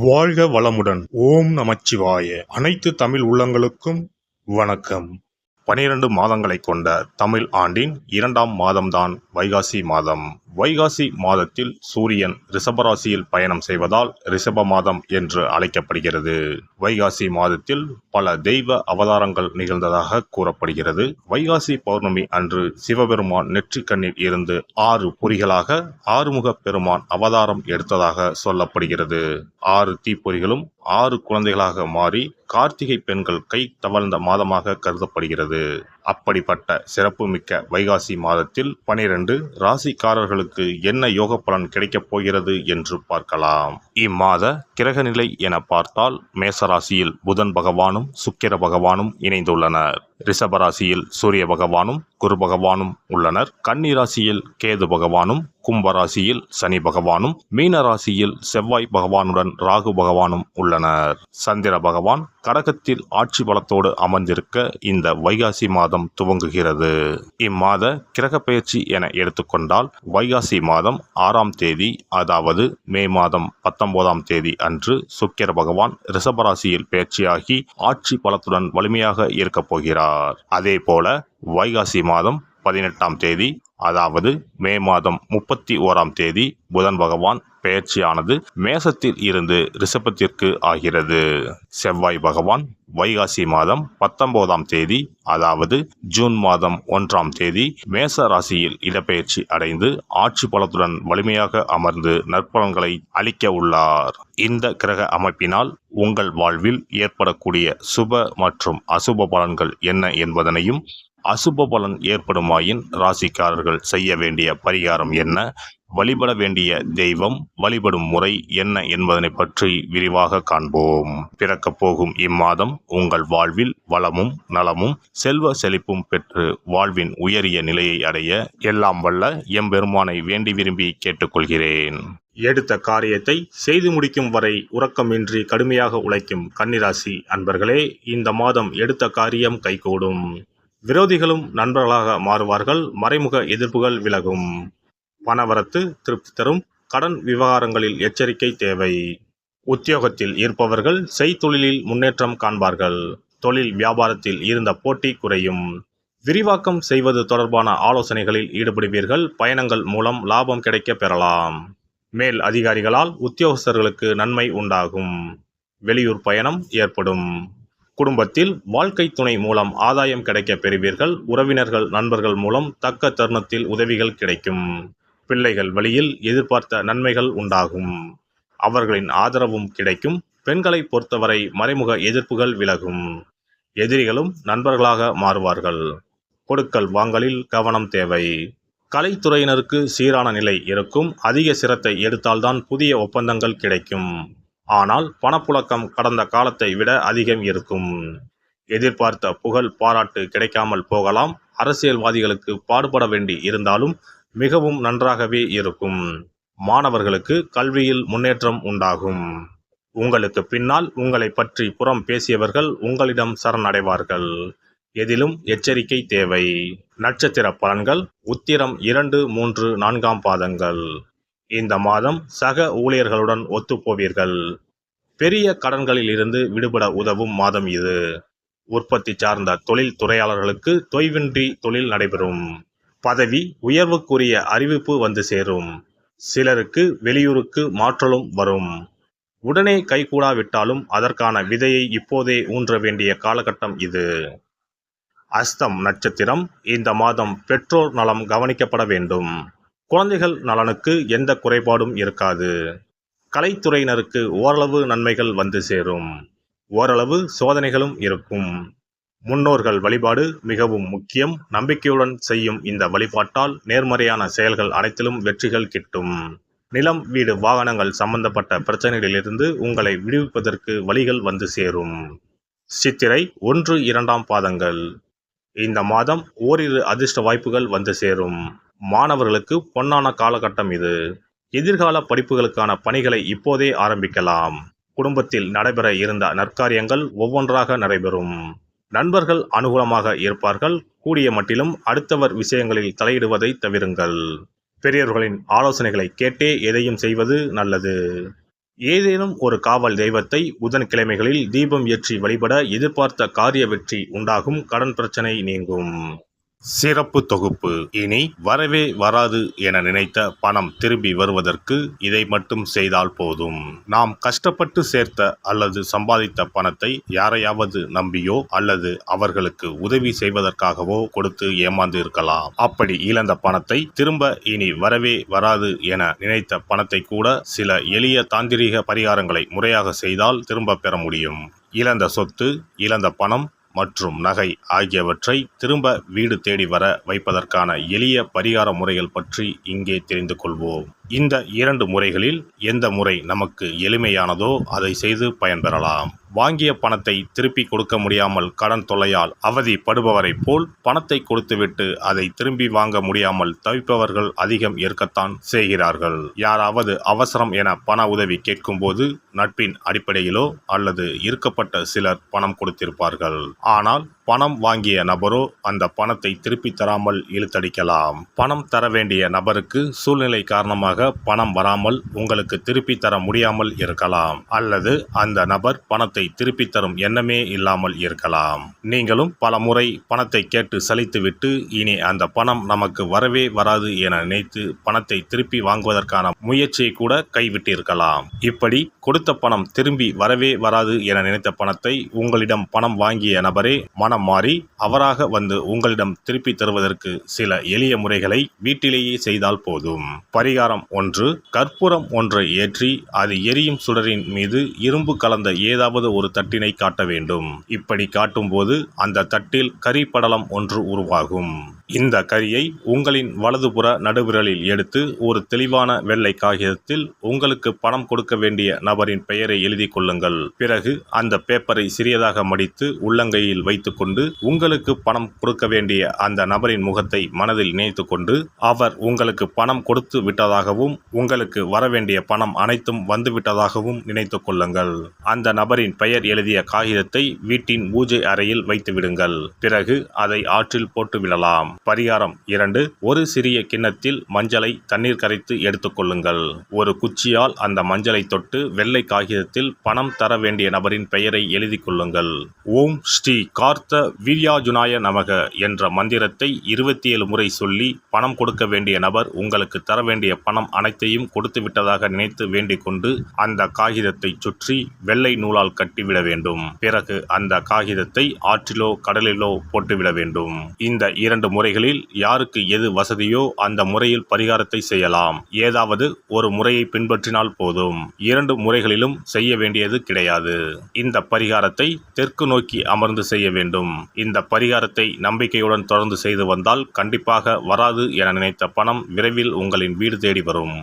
வாழ்க வளமுடன். ஓம் நமச்சிவாய. அனைத்து தமிழ் உள்ளங்களுக்கும் வணக்கம். 12 மாதங்களை கொண்ட தமிழ் ஆண்டின் 2ஆம் மாதம்தான் வைகாசி மாதம். வைகாசி மாதத்தில் சூரியன் ரிஷபராசியில் பயணம் செய்வதால் ரிஷப மாதம் என்று அழைக்கப்படுகிறது. வைகாசி மாதத்தில் பல தெய்வ அவதாரங்கள் நிகழ்ந்ததாக கூறப்படுகிறது. வைகாசி பௌர்ணமி அன்று சிவபெருமான் நெற்றிக்கண்ணில் இருந்து 6 பொறிகளாக ஆறுமுக பெருமான் அவதாரம் எடுத்ததாக சொல்லப்படுகிறது. 6 தீப்பொறிகளும் 6 குழந்தைகளாக மாறி கார்த்திகை பெண்கள் கை தவழ்ந்த மாதமாக கருதப்படுகிறது. அப்படிப்பட்ட சிறப்புமிக்க வைகாசி மாதத்தில் 12 ராசிக்காரர்களுக்கு என்ன யோக பலன் கிடைக்கப் போகிறது என்று பார்க்கலாம். இம்மாத கிரகநிலை என பார்த்தால் மேசராசியில் புதன் பகவானும் சுக்கிர பகவானும் இணைந்துள்ளனர். ரிஷபராசியில் சூரிய பகவானும் குரு பகவானும் உள்ளனர். கன்னி ராசியில் கேது பகவானும், கும்பராசியில் சனி பகவானும், மீன ராசியில் செவ்வாய் பகவானுடன் ராகு பகவானும் உள்ளனர். சந்திர பகவான் கடகத்தில் ஆட்சி பலத்தோடு அமர்ந்திருக்க இந்த வைகாசி மாதம் துவங்குகிறது. இம்மாத கிரக பெயர்ச்சி என எடுத்துக்கொண்டால் வைகாசி மாதம் 6ஆம் தேதி, அதாவது மே மாதம் 19ஆம் தேதி அன்று சுக்கிர பகவான் ரிஷபராசியில் பெயர்ச்சியாகி ஆட்சி பலத்துடன் வலிமையாக இருக்கப் போகிறார். அதே போல வைகாசி மாதம் 18ஆம் தேதி, அதாவது மே மாதம் 31ஆம் தேதி புதன் பகவான் பெயர்ச்சியானது மேசத்தில் இருந்து ரிஷபத்திற்கு ஆகிறது. செவ்வாய் பகவான் வைகாசி மாதம் 19ஆம் தேதி, அதாவது ஜூன் மாதம் 1ஆம் தேதி மேச ராசியில் இடப்பெயர்ச்சி அடைந்து ஆட்சி பலத்துடன் வலிமையாக அமர்ந்து நற்பலன்களை அளிக்க உள்ளார். இந்த கிரக அமைப்பினால் உங்கள் வாழ்வில் ஏற்படக்கூடிய சுப மற்றும் அசுப பலன்கள் என்ன என்பதனையும், அசுப பலன் ஏற்படுமாயின் ராசிக்காரர்கள் செய்ய வேண்டிய பரிகாரம் என்ன, வழிபட வேண்டிய தெய்வம், வழிபடும் முறை என்ன என்பதனை பற்றி விரிவாக காண்போம். பிறக்கப் போகும் இம்மாதம் உங்கள் வாழ்வில் வளமும் நலமும் செல்வ செழிப்பும் பெற்று வாழ்வின் உயரிய நிலையை அடைய எல்லாம் வல்ல எம்பெருமானை வேண்டி விரும்பி கேட்டுக்கொள்கிறேன். எடுத்த காரியத்தை செய்து முடிக்கும் வரை உறக்கமின்றி கடுமையாக உழைக்கும் கன்னிராசி அன்பர்களே, இந்த மாதம் எடுத்த காரியம் கைகூடும். விரோதிகளும் நண்பர்களாக மாறுவார்கள். மறைமுக எதிர்ப்புகள் விலகும். பணவரத்து திருப்தி தரும். கடன் விவகாரங்களில் எச்சரிக்கை தேவை. உத்தியோகத்தில் இருப்பவர்கள் செய்தொழிலில் முன்னேற்றம் காண்பார்கள். தொழில் வியாபாரத்தில் இருந்த போட்டி குறையும். விரிவாக்கம் செய்வது தொடர்பான ஆலோசனைகளில் ஈடுபடுவீர்கள். பயணங்கள் மூலம் லாபம் கிடைக்க பெறலாம். மேல் அதிகாரிகளால் உத்தியோகஸ்தர்களுக்கு நன்மை உண்டாகும். வெளியூர் பயணம் ஏற்படும். குடும்பத்தில் வாழ்க்கை துணை மூலம் ஆதாயம் கிடைக்க பெறுவீர்கள். உறவினர்கள் நண்பர்கள் மூலம் தக்க தருணத்தில் உதவிகள் கிடைக்கும். பிள்ளைகள் வழியில் எதிர்பார்த்த நன்மைகள் உண்டாகும். அவர்களின் ஆதரவும் கிடைக்கும். பெண்களை பொறுத்தவரை மறைமுக எதிர்ப்புகள் விலகும். எதிரிகளும் நண்பர்களாக மாறுவார்கள். கொடுக்கல் வாங்கலில் கவனம் தேவை. கலைத்துறையினருக்கு சீரான நிலை இருக்கும். அதிக சிரத்தை எடுத்தால்தான் புதிய ஒப்பந்தங்கள் கிடைக்கும். ஆனால் பணப்புழக்கம் கடந்த காலத்தை விட அதிகம் இருக்கும். எதிர்பார்த்த புகழ் பாராட்டு கிடைக்காமல் போகலாம். அரசியல்வாதிகளுக்கு பாடுபட வேண்டி இருந்தாலும் மிகவும் நன்றாகவே இருக்கும். மாணவர்களுக்கு கல்வியில் முன்னேற்றம் உண்டாகும். உங்களுக்கு பின்னால் உங்களை பற்றி புறம் பேசியவர்கள் உங்களிடம் சரணடைவார்கள். எதிலும் எச்சரிக்கை தேவை. நட்சத்திர பலன்கள் உத்திரம் 2, 3, 4ஆம் பாதங்கள். இந்த மாதம் சக ஊழியர்களுடன் ஒத்துப்போவீர்கள். பெரிய கடன்களில் இருந்து விடுபட உதவும் மாதம் இது. உற்பத்தி சார்ந்த தொழில் துறையாளர்களுக்கு தொய்வின்றி தொழில் நடைபெறும். பதவி உயர்வுக்குரிய அறிவிப்பு வந்து சேரும். சிலருக்கு வெளியூருக்கு மாற்றலும் வரும். உடனே கைகூடாவிட்டாலும் அதற்கான விதையை இப்போதே ஊன்ற வேண்டிய காலகட்டம் இது. அஸ்தம் நட்சத்திரம். இந்த மாதம் பெற்றோர் நலம் கவனிக்கப்பட வேண்டும். குழந்தைகள் நலனுக்கு எந்த குறைபாடும் இருக்காது. கலைத்துறையினருக்கு ஓரளவு நன்மைகள் வந்து சேரும். ஓரளவு சோதனைகளும் இருக்கும். முன்னோர்கள் வழிபாடு மிகவும் முக்கியம். நம்பிக்கையுடன் செய்யும் இந்த வழிபாட்டால் நேர்மறையான செயல்கள் அனைத்திலும் வெற்றிகள் கிட்டும். நிலம், வீடு, வாகனங்கள் சம்பந்தப்பட்ட பிரச்சனைகளிலிருந்து உங்களை விடுவிப்பதற்கு வழிகள் வந்து சேரும். சித்திரை 1, 2ஆம் பாதங்கள். இந்த மாதம் ஓரிரு அதிர்ஷ்ட வாய்ப்புகள் வந்து சேரும். மாணவர்களுக்கு பொன்னான காலகட்டம் இது. எதிர்கால படிப்புகளுக்கான பணிகளை இப்போதே ஆரம்பிக்கலாம். குடும்பத்தில் நடைபெற இருந்த நற்காரியங்கள் ஒவ்வொன்றாக நடைபெறும். நண்பர்கள் அனுகூலமாக இருப்பார்கள். கூடிய மட்டிலும் அடுத்தவர் விஷயங்களில் தலையிடுவதை தவிருங்கள். பெரியவர்களின் ஆலோசனைகளை கேட்டே எதையும் செய்வது நல்லது. ஏதேனும் ஒரு காவல் தெய்வத்தை புதன்கிழமைகளில் தீபம் ஏற்றி வழிபட எதிர்பார்த்த காரிய வெற்றி உண்டாகும், கடன் பிரச்சனை நீங்கும். சிறப்பு தொகுப்பு. இனி வரவே வராது என நினைத்த பணம் திரும்பி வருவதற்கு இதை மட்டும் செய்தால் போதும். நாம் கஷ்டப்பட்டு சேர்த்த அல்லது சம்பாதித்த பணத்தை யாரையாவது நம்பியோ அல்லது அவர்களுக்கு உதவி செய்வதற்காகவோ கொடுத்து ஏமாந்து இருக்கலாம். அப்படி இழந்த பணத்தை திரும்ப இனி வரவே வராது என நினைத்த பணத்தை கூட சில எளிய தாந்திரீக பரிகாரங்களை முறையாக செய்தால் திரும்ப பெற முடியும். இழந்த சொத்து, இழந்த பணம் மற்றும் நகை ஆகியவற்றை திரும்ப வீடு தேடி வர வைப்பதற்கான எளிய பரிகார முறைகள் பற்றி இங்கே தெரிந்து கொள்வோம். இந்த 2 முறைகளில் எந்த முறை நமக்கு எளிமையானதோ அதை செய்து பயன்பெறலாம். வாங்கிய பணத்தை திருப்பி கொடுக்க முடியாமல் கடன் தொல்லையால் அவதிப்படுபவரை போல் பணத்தை கொடுத்துவிட்டு அதை திரும்பி வாங்க முடியாமல் தவிப்பவர்கள் அதிகம் இருக்கத்தான் செய்கிறார்கள். யாராவது அவசரம் என பண உதவி கேட்கும்போது நட்பின் அடிப்படையிலோ அல்லது இருக்கப்பட்ட சிலர் பணம் கொடுத்திருப்பார்கள். ஆனால் பணம் வாங்கிய நபரோ அந்த பணத்தை திருப்பி தராமல் இழுத்தடிக்கலாம். பணம் தர வேண்டிய நபருக்கு சூழ்நிலை காரணமாக பணம் வராமல் உங்களுக்கு திருப்பி தர முடியாமல் இருக்கலாம். அல்லது அந்த நபர் பணத்தை திருப்பி தரும் எண்ணமே இல்லாமல் இருக்கலாம். நீங்களும் பல முறை பணத்தை கேட்டு சலித்துவிட்டு இனி அந்த பணம் நமக்கு வரவே வராது என நினைத்து பணத்தை திருப்பி வாங்குவதற்கான முயற்சியை கூட கைவிட்டிருக்கலாம். இப்படி கொடுத்த பணம் திரும்பி வரவே வராது என நினைத்த பணத்தை உங்களிடம் பணம் வாங்கிய நபரே மனம் மாறி அவராக வந்து உங்களிடம் திருப்பி தருவதற்கு சில எளிய முறைகளை வீட்டிலேயே செய்தால் போதும். பரிகாரம் 1. கற்பூரம் ஒன்றை ஏற்றி அது எரியும் சுடரின் மீது இரும்பு கலந்த ஏதாவது ஒரு தட்டினை காட்ட வேண்டும். இப்படி காட்டும்போது அந்த தட்டில் கரி படலம் ஒன்று உருவாகும். இந்த கரியை உங்களின் வலதுபுற நடுவிரலில் எடுத்து ஒரு தெளிவான வெள்ளை காகிதத்தில் உங்களுக்கு பணம் கொடுக்க வேண்டிய நபரின் பெயரை எழுதி கொள்ளுங்கள். பிறகு அந்த பேப்பரை சிறியதாக மடித்து உள்ளங்கையில் வைத்துக்கொண்டு உங்களுக்கு பணம் கொடுக்க வேண்டிய அந்த நபரின் முகத்தை மனதில் நினைத்து கொண்டு அவர் உங்களுக்கு பணம் கொடுத்து விட்டதாகவும் உங்களுக்கு வரவேண்டிய பணம் அனைத்தும் வந்துவிட்டதாகவும் நினைத்து கொள்ளுங்கள். அந்த நபரின் பெயர் எழுதிய காகிதத்தை வீட்டின் பூஜை அறையில் வைத்து விடுங்கள். பிறகு அதை ஆற்றில் போட்டு விடலாம். பரிகாரம் 2. ஒரு சிறிய கிண்ணத்தில் மஞ்சளை தண்ணீர் கரைத்து எடுத்துக்கொள்ளுங்கள். ஒரு குச்சியால் அந்த மஞ்சளை தொட்டு வெள்ளை காகிதத்தில் பணம் தர வேண்டிய நபரின் பெயரை எழுதி கொள்ளுங்கள். ஓம் ஸ்ரீ கார்த்த வீர்யாஜுனாய நமக என்ற மந்திரத்தை 27 முறை சொல்லி பணம் கொடுக்க வேண்டிய நபர் உங்களுக்கு தர வேண்டிய பணம் அனைத்தையும் கொடுத்து விட்டதாக நினைத்து வேண்டிக் கொண்டு அந்த காகிதத்தை சுற்றி வெள்ளை நூலால் கட்டிவிட வேண்டும். பிறகு அந்த காகிதத்தை ஆற்றிலோ கடலிலோ போட்டுவிட வேண்டும். இந்த 2 முறைகளில் யாருக்கு எது வசதியோ அந்த முறையில் பரிகாரத்தை செய்யலாம். ஏதாவது ஒரு முறையை பின்பற்றினால் போதும். 2 முறைகளிலும் செய்ய வேண்டியது கிடையாது. இந்த பரிகாரத்தை தெற்கு நோக்கி அமர்ந்து செய்ய வேண்டும். இந்த பரிகாரத்தை நம்பிக்கையுடன் தொடர்ந்து செய்து வந்தால் கண்டிப்பாக வராது என நினைத்த பணம் விரைவில் உங்களின் வீடு தேடி வரும்.